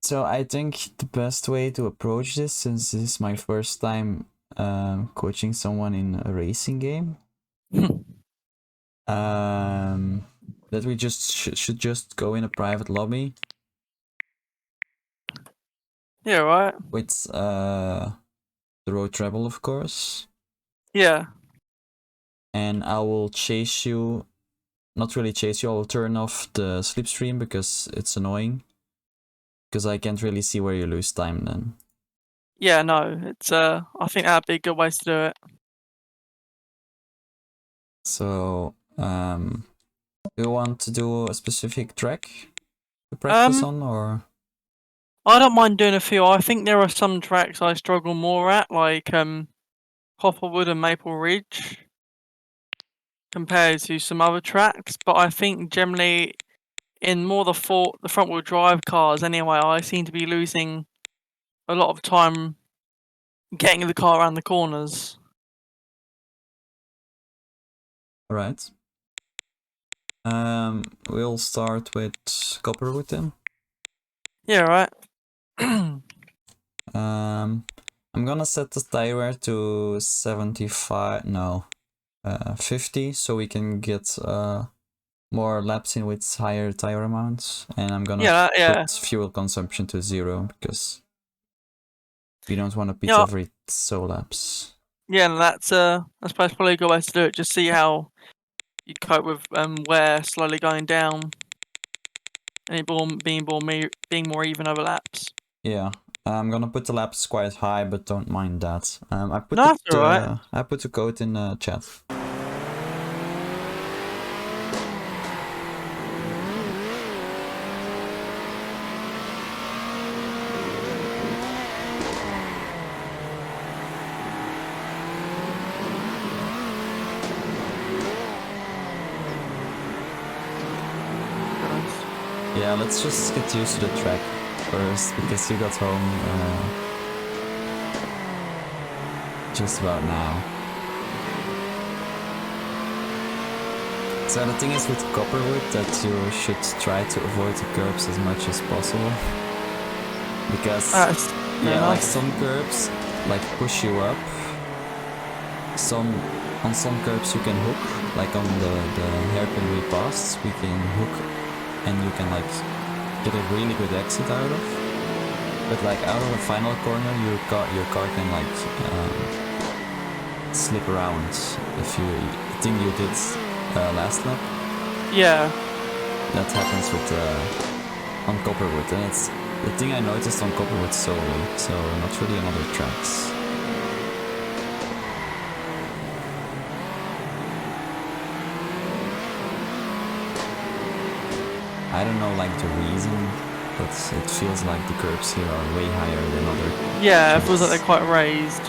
So I think the best way to approach this, since this is my first time coaching someone in a racing game, that we just should just go in a private lobby. Yeah, right. With the road treble, of course. Yeah. And I will chase you. Not really chase you. I will turn off the slipstream because it's annoying. Because I can't really see where you lose time then. Yeah, no, it's I think that'd be a good way to do it. So, do you want to do a specific track to practice on, or? I don't mind doing a few. I think there are some tracks I struggle more at, like Copperwood and Maple Ridge, compared to some other tracks. But I think generally, in more the front wheel drive cars, anyway, I seem to be losing a lot of time getting the car around the corners. Alright. We'll start with Copperwood then. Yeah, right. I'm gonna set the tire wear to 75, no, 50, so we can get more laps in with higher tire amounts, and I'm gonna put fuel consumption to 0 because we don't want to pit every so laps. Yeah, and that's probably a good way to do it. Just see how you cope with wear slowly going down, and being more even over laps. Yeah, I'm gonna put the laps quite high, but don't mind that. I put I put the code in the chat. Yeah, let's just get used to the track first, because you got home just about now. So the thing is with Copperwood that you should try to avoid the curbs as much as possible. Because, like some curbs like push you up. On some curbs you can hook, like on the hairpin we passed, we can hook and you can like get a really good exit out of. But like out of the final corner, your car can like slip around if you think you did last lap. Yeah. That happens with on Copperwood, and it's the thing I noticed on Copperwood solely, so not really on other tracks. I don't know like the reason, but it feels like the curbs here are way higher than other tracks. Yeah, it feels like they're quite raised.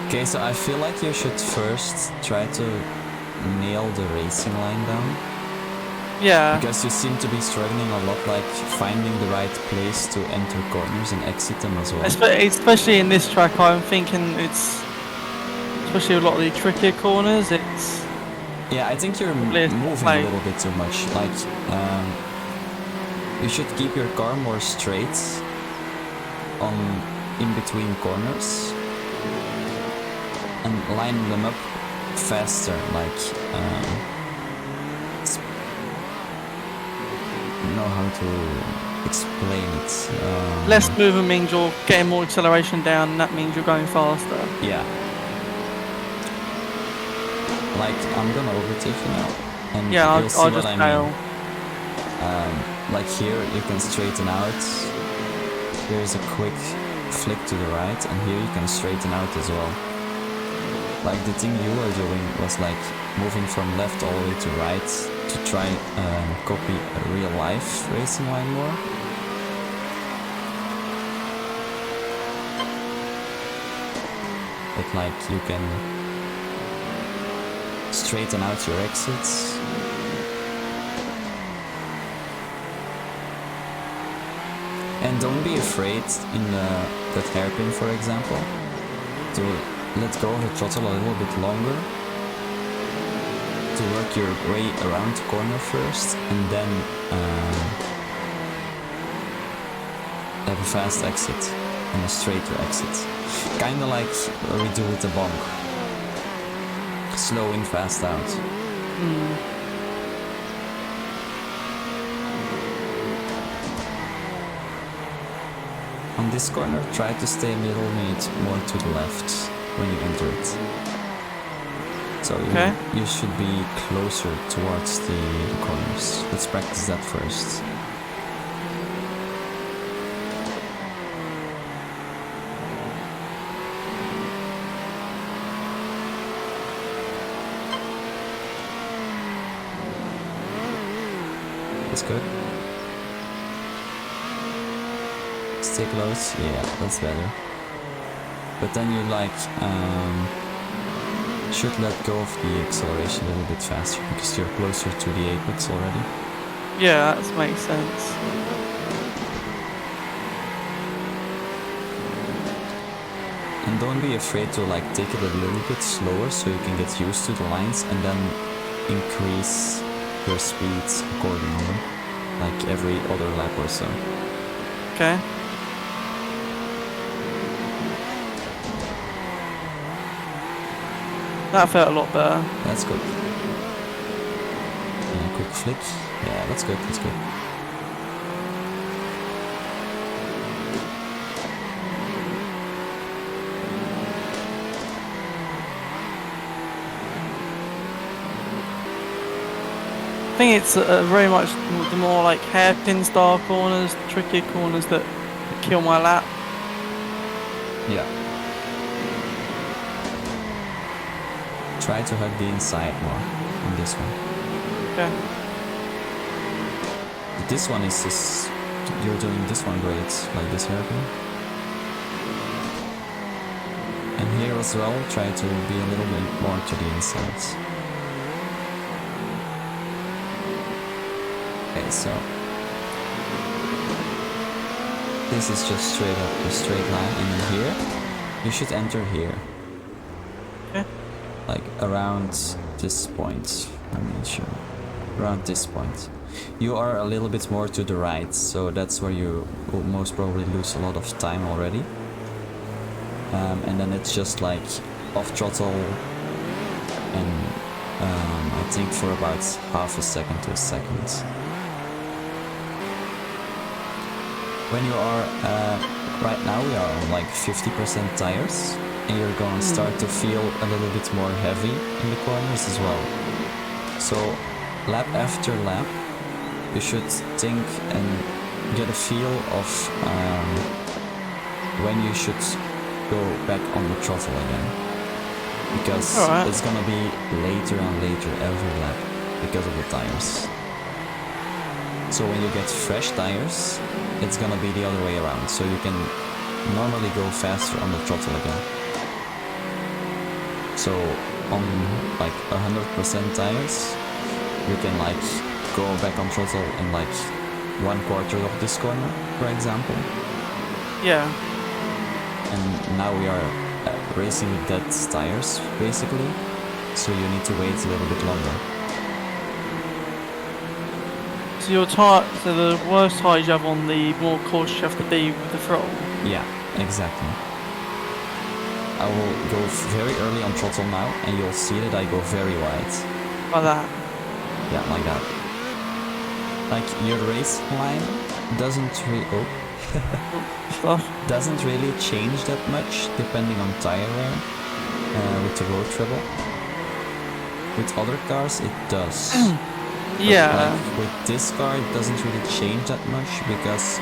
Okay, so I feel like you should first try to nail the racing line down. Yeah. Because you seem to be struggling a lot, like finding the right place to enter corners and exit them as well. Especially in this track, I'm thinking it's, especially a lot of the trickier corners, it's... Yeah, I think you're moving a little bit too much. Like, you should keep your car more straight in between corners. And line them up faster, like, I don't know how to explain it. Less movement means you're getting more acceleration down, and that means you're going faster. Yeah. Like, I'm gonna overtake you now, and you'll see what I mean. Like here, you can straighten out. Here's a quick flick to the right, and here you can straighten out as well. Like the thing you were doing was like moving from left all the way to right to try copy a real life racing line more. But like you can straighten out your exits. And don't be afraid in that hairpin, for example, to let go of the throttle a little bit longer, to work your way around the corner first, and then have a fast exit and a straighter exit. Kinda like what we do with the bonk. Slow in, fast out. On this corner, try to stay a little bit more to the left when you enter it. So you should be closer towards the corners. Let's practice that first. That's good. Stay close, yeah, that's better. But then you like should let go of the acceleration a little bit faster because you're closer to the apex already. Yeah, that makes sense. And don't be afraid to like take it a little bit slower so you can get used to the lines and then increase your speeds accordingly, like every other lap or so. Okay. That felt a lot better. That's good. And a quick flick. Yeah, that's good, that's good. I think it's very much the more like hairpin style corners, trickier corners that kill my lap. Yeah. Try to hug the inside more on this one. Okay. This one is just, you're doing this one great, like this hairpin. And here as well, try to be a little bit more to the inside. Okay, so this is just straight up a straight line, and then here you should enter here. Okay. Like around this point. I'm not sure. Around this point. You are a little bit more to the right, so that's where you will most probably lose a lot of time already. And then it's just like off throttle, and I think for about half a second to a second. When you are, right now we are on like 50% tires, and you're gonna start to feel a little bit more heavy in the corners as well. So lap after lap, you should think and get a feel of when you should go back on the throttle again. Because it's gonna be later and later every lap because of the tires. So when you get fresh tires, it's gonna be the other way around. So you can normally go faster on the throttle again. So on like 100% tires, you can like go back on throttle in like 1/4 of this corner, for example. Yeah. And now we are racing with dead tires, basically. So you need to wait a little bit longer. So so the worst tires you have on, the more cautious you have to be with the throttle. Yeah, exactly. I will go very early on throttle now, and you'll see that I go very wide. Like that? Yeah, like that. Like your race line doesn't really doesn't really change that much depending on tire wear with the road treble. With other cars it does. Yeah. Like with this car it doesn't really change that much because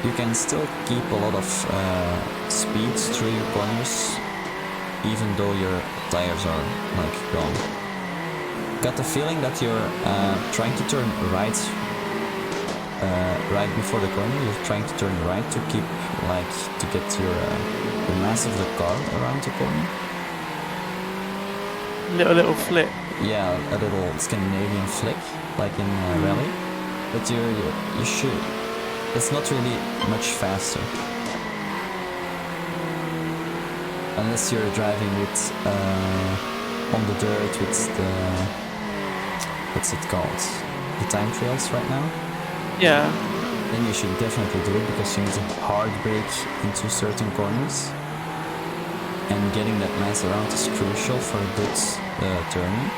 you can still keep a lot of speed through your corners even though your tires are like gone. Got the feeling that you're trying to turn right right before the corner. You're trying to turn right to keep like to get your the mass of the car around the corner. Little flip. Yeah, a little Scandinavian flick, like in rally. But you should. It's not really much faster. Unless you're driving with on the dirt with the what's it called? The time trials right now. Yeah. Then you should definitely do it because you need to hard brake into certain corners. And getting that mass around is crucial for a good turning.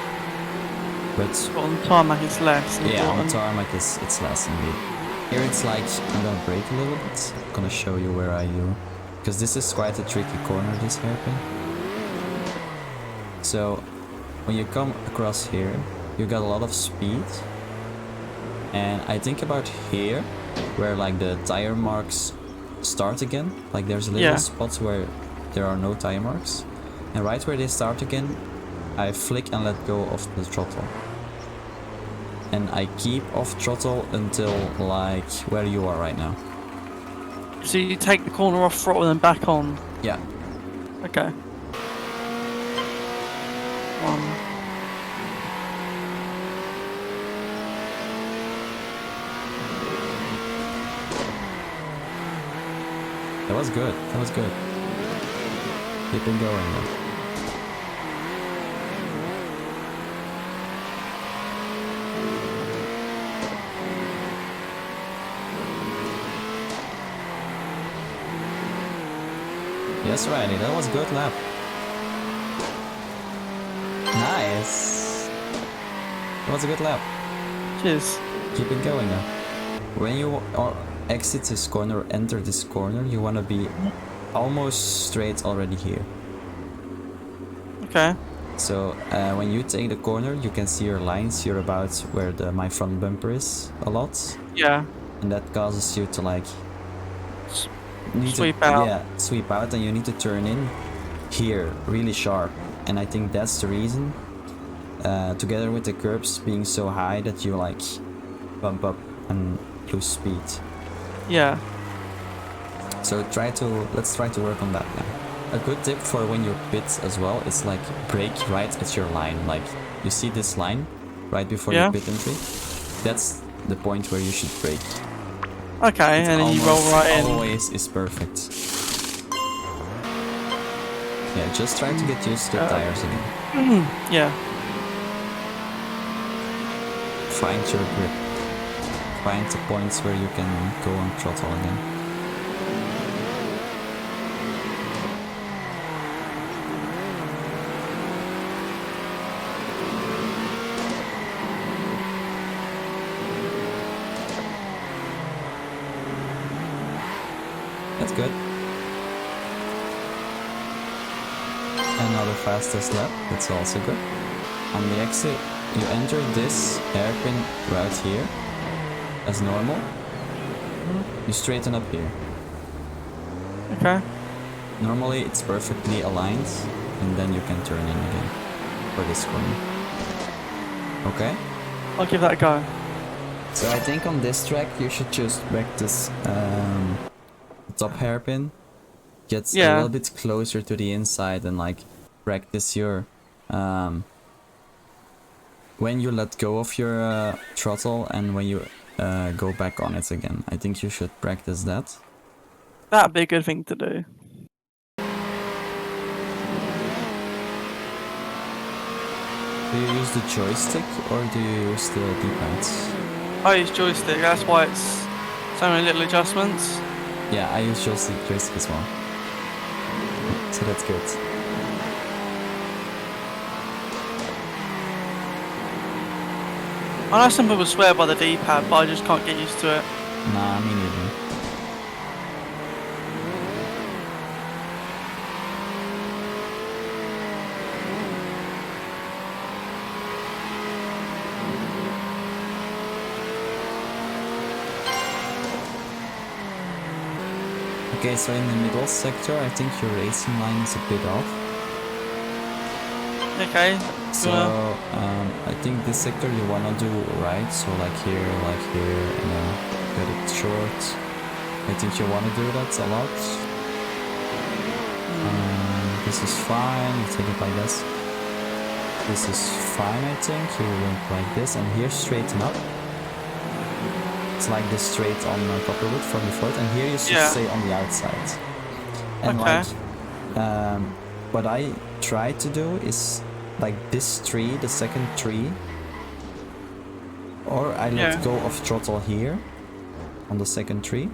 But on tarmac it's less. Yeah, on tarmac it's less indeed. Here it's like, I'm gonna brake a little bit. I'm gonna show you where I do. Because this is quite a tricky corner, this hairpin. So, when you come across here, you got a lot of speed. And I think about here, where like the tire marks start again. Like there's a little spot where there are no tire marks. And right where they start again, I flick and let go of the throttle. And I keep off throttle until like where you are right now. So you take the corner off throttle and then back on? Yeah. Okay. That was good. That was good. Keep it going then. Yes, Riley, that was a good lap. Nice. That was a good lap. Cheers. Keep it going now. When you exit this corner, enter this corner, you want to be almost straight already here. Okay. So when you take the corner, you can see your lines. You're about where my front bumper is a lot. Yeah. And that causes you to like sweep out. Yeah, sweep out, and you need to turn in here really sharp. And I think that's the reason, together with the curbs being so high that you like bump up and lose speed. Yeah. So let's try to work on that now. A good tip for when you pit as well is like brake right at your line. Like you see this line right before your pit entry. That's the point where you should brake. Okay, and then you roll right in. Always is perfect. Yeah, just try to get used to the tires again. Yeah. Find your grip. Find the points where you can go on throttle again. That's good. Another fastest lap, that's also good. On the exit, you enter this hairpin right here, as normal. You straighten up here. Okay. Normally it's perfectly aligned, and then you can turn in again for this corner. Okay? I'll give that a go. So I think on this track you should just practice top hairpin, get a little bit closer to the inside and like practice your when you let go of your throttle and when you go back on it again. I think you should practice that. That'd be a good thing to do. Do you use the joystick or do you use the D-pads? I use joystick, that's why it's so many little adjustments. Yeah, I use joystick as well. So that's good. I know some people swear by the D-pad, but I just can't get used to it. Nah, me neither. Okay, so in the middle sector, I think your racing line is a bit off. Okay. So I think this sector you wanna do right. So like here, and then cut it short. I think you wanna do that a lot. This is fine. You take it like this. This is fine, I think. You went like this, and here straighten up. It's like this straight on Copperwood from the foot, and here you should stay on the outside. And like, what I try to do is like this tree, the second tree, or I let go of throttle here on the second tree,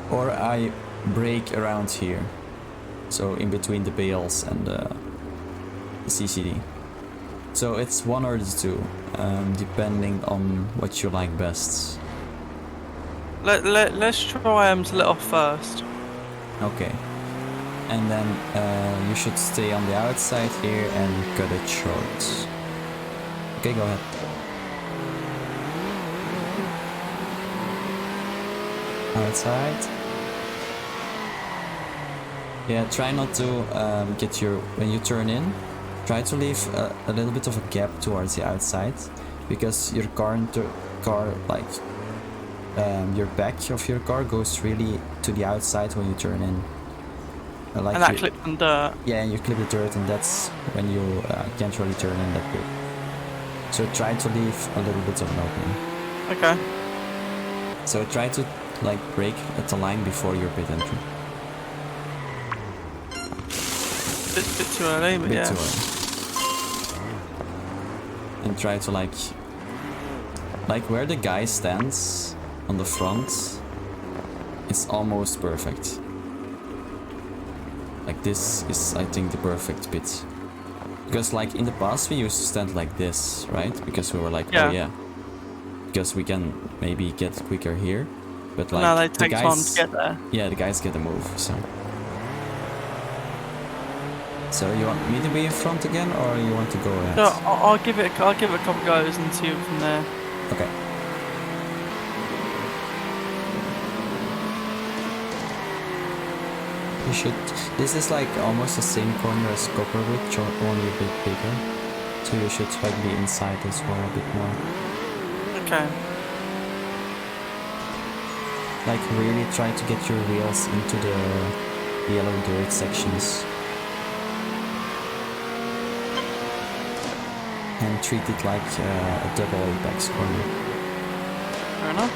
or I brake around here, so in between the bales and the CCD. So it's one or the two, depending on what you like best. Let's try to let off first. Okay. And then you should stay on the outside here and cut it short. Okay, go ahead. Outside. Yeah, try not to get your... When you turn in, try to leave a little bit of a gap towards the outside, because your like your back of your car goes really to the outside when you turn in. Like and that clips on dirt. Yeah, and you clip the dirt, and that's when you can't really turn in that good. So try to leave a little bit of an opening. Okay. So try to like brake at the line before your pit entry. Bit too early, but Bit too early. And try to like where the guy stands on the front, it's almost perfect. Like this is, I think, the perfect pit. Because like in the past we used to stand like this, right? Because we were like, oh yeah, because we can maybe get quicker here. But like now they take the guys, time to get there. Yeah, the guys get a move. So you want me to be in front again, or you want to go ahead? No, I'll give it a couple goes and see it from there. Okay. You should. This is like almost the same corner as Copperwood, only a bit bigger. So you should try to be inside as well a bit more. Okay. Like really try to get your wheels into the yellow dirt sections. And treat it like a double apex corner. Fair enough.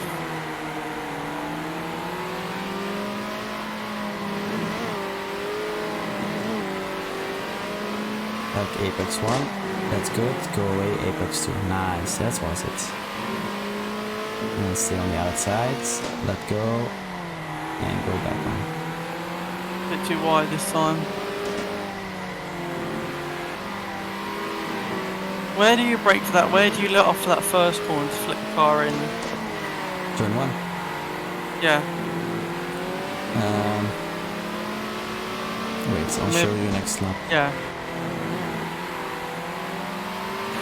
Like apex 1, that's good, go away, apex 2, nice, that was it. And stay on the outside, let go, and go back on. Bit too wide this time. Where do you brake for that? Where do you let off for that first corner to flip the car in? Turn 1. Yeah. Wait, I'll show you next lap. Yeah.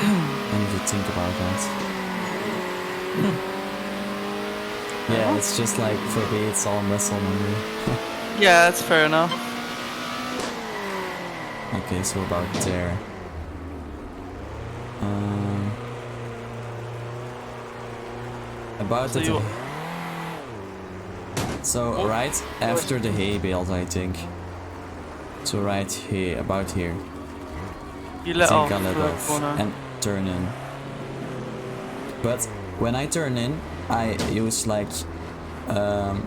I need to think about that. Yeah, it's just like, for me, it's all muscle memory. Yeah, that's fair enough. Okay, so about there. About the So right after the hay bales, I think. So right here, about here. You let off, and turn in. But when I turn in, I use like how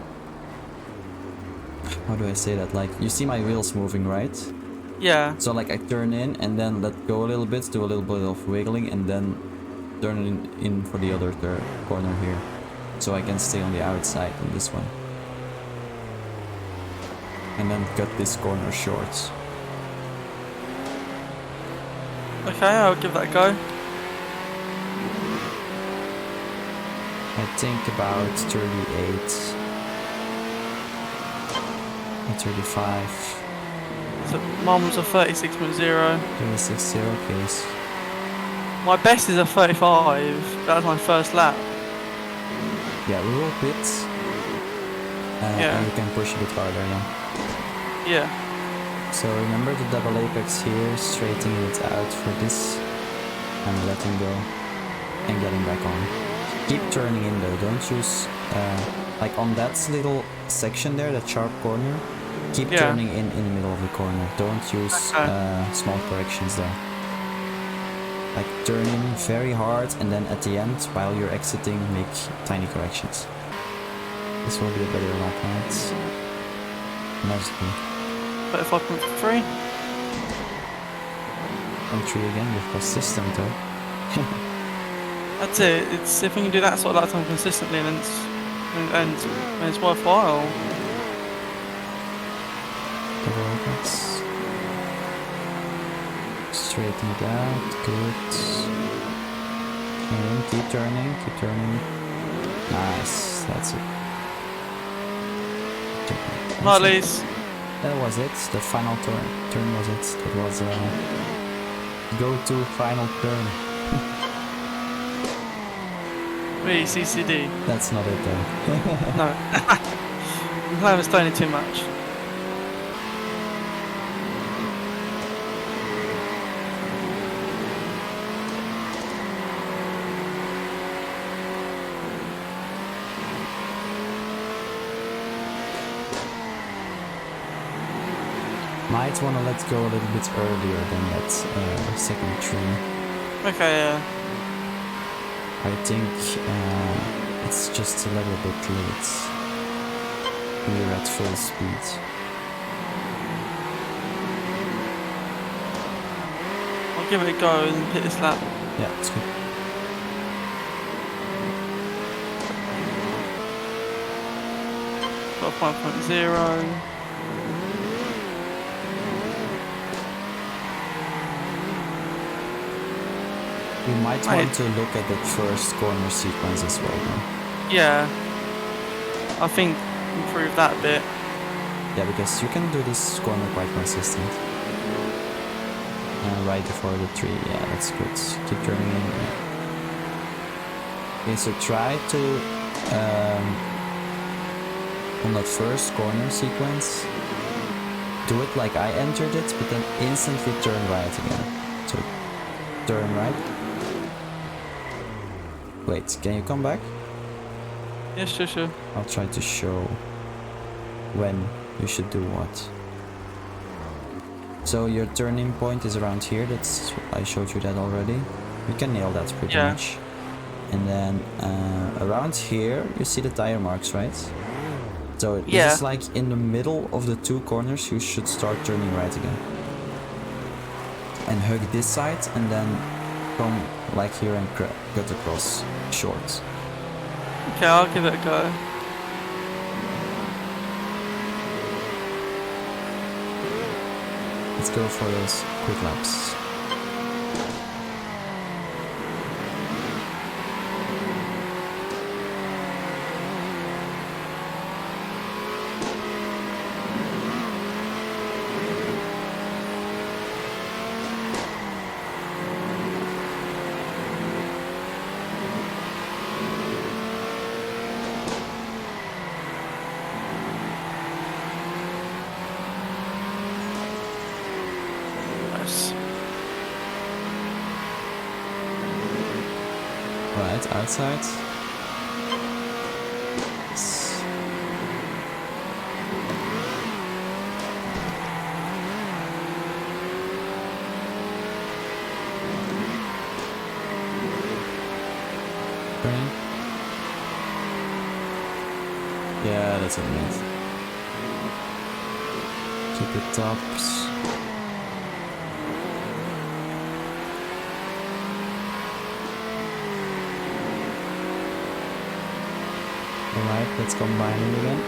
do I say that? Like, you see my wheels moving, right? Yeah. So like I turn in and then let go a little bit, do a little bit of wiggling, and then turn in for the other corner here. So I can stay on the outside on this one. And then cut this corner short. Okay, I'll give that a go. I think about 38 or 35. So mum's a 36.0. 36.0 case. My best is a 35. That was my first lap. Yeah, we will pit. And you can push a bit harder now. Yeah. So remember the double apex here, straightening it out for this, and letting go, and getting back on. Keep turning in though, don't use, like on that little section there, that sharp corner, keep turning in the middle of the corner. Don't use small corrections there. Like turn in very hard, and then at the end, while you're exiting, make tiny corrections. This will be a better lap night. Nice. 35.3. And 3 again with consistent though. That's it. It's if we can do that sort of lap time consistently, then it's worthwhile. Double apex. Straighten it out. Good. And keep turning. Keep turning. Nice. That's it. Right, Lise. That was it. The final turn was it. That was go-to final turn. Wait, CCD. That's not it though. No. I was turning too much. Might want to let go a little bit earlier than that second tree. Okay, yeah. I think it's just a little bit late. We're at full speed. I'll give it a go and hit this lap. Yeah, it's good. Got 5.0. You might want to look at that first corner sequence as well, though. Yeah. I think improve that a bit. Yeah, because you can do this corner quite consistent. And right before the tree, yeah, that's good. Keep turning in. Yeah. Okay, so try to, on that first corner sequence, do it like I entered it, but then instantly turn right again. So turn right. Wait, can you come back? Yeah, sure. I'll try to show when you should do what. So your turning point is around here. That's I showed you that already. You can nail that pretty much. And then around here you see the tire marks, right? So this is like in the middle of the two corners. You should start turning right again. And hug this side, and then come like here and cut across short. Okay, I'll give it a go. Let's go for those quick laps. Right, outside. Yes. Turning. Yeah, that's what it means. Keep the tops. Alright, let's combine it again.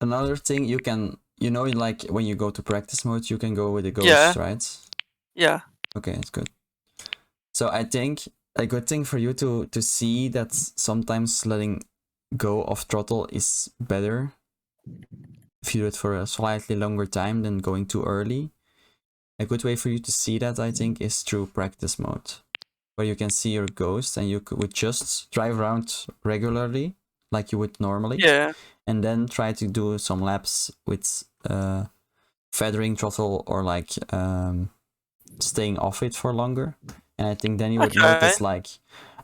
Another thing you can, like when you go to practice mode, you can go with the ghost, Yeah. right? Yeah. Okay, it's good. So I think a good thing for you to see that sometimes letting go of throttle is better if you do it for a slightly longer time than going too early. A good way for you to see that, I think, is through practice mode, where you can see your ghost and you would just drive around regularly like you would normally. Yeah. And then try to do some laps with feathering throttle or like staying off it for longer. And I think then you would notice like,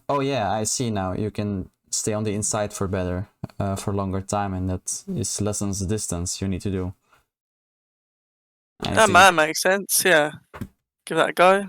oh yeah, I see now, you can stay on the inside for better, for longer time, and that is lessens the distance you need to do. That makes sense, yeah. Give that a go.